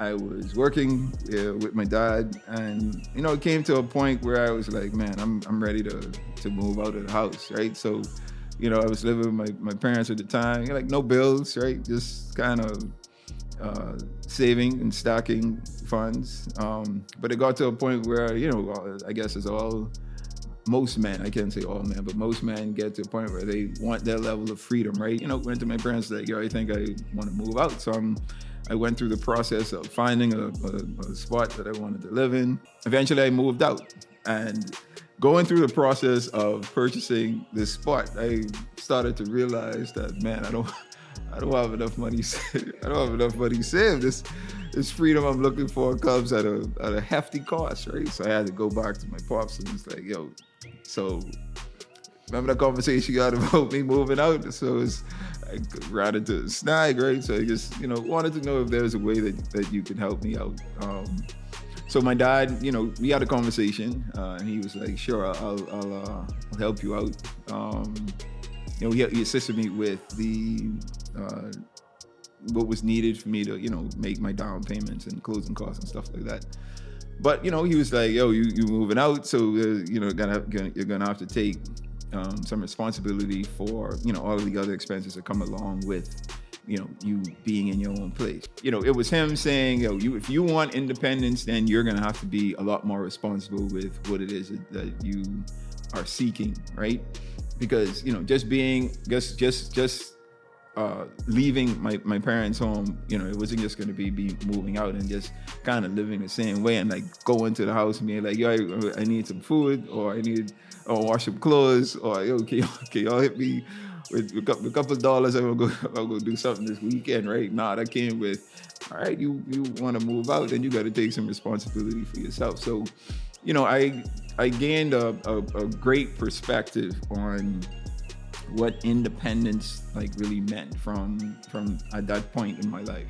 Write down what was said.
I was working with my dad, and it came to a point where I was like, man, I'm ready to move out of the house, right? So, I was living with my parents at the time, like no bills, right? Just kind of saving and stocking funds. But it got to a point where, I guess it's most men, I can't say all men, but most men get to a point where they want that level of freedom, right? Went to my parents like, I think I want to move out. So I went through the process of finding a spot that I wanted to live in. Eventually I moved out, and going through the process of purchasing this spot, I started to realize that, man, I don't have enough money. I don't have enough money saved. This freedom I'm looking for comes at a hefty cost, right? So I had to go back to my pops and it's like, yo, so remember that conversation you had about me moving out? So I ran into a snag, right? So I just, wanted to know if there's a way that you can help me out. So my dad, we had a conversation, and he was like, sure, I'll help you out. He assisted me with what was needed for me to, make my down payments and closing costs and stuff like that. But, he was like, yo, you moving out, so, you're gonna have to take some responsibility for, all of the other expenses that come along with, you being in your own place. It was him saying, if you want independence, then you're gonna have to be a lot more responsible with what it is that you are seeking, right? Because, just leaving my parents' home, it wasn't just going to be moving out and just kind of living the same way and like going to the house and being like, yo, I need some food, or I need wash some clothes, or yo, can y'all hit me with a couple of dollars? I'll go do something this weekend, right? Nah, that came with, all right, you want to move out, then you got to take some responsibility for yourself. So, I gained a great perspective on what independence like really meant from at that point in my life.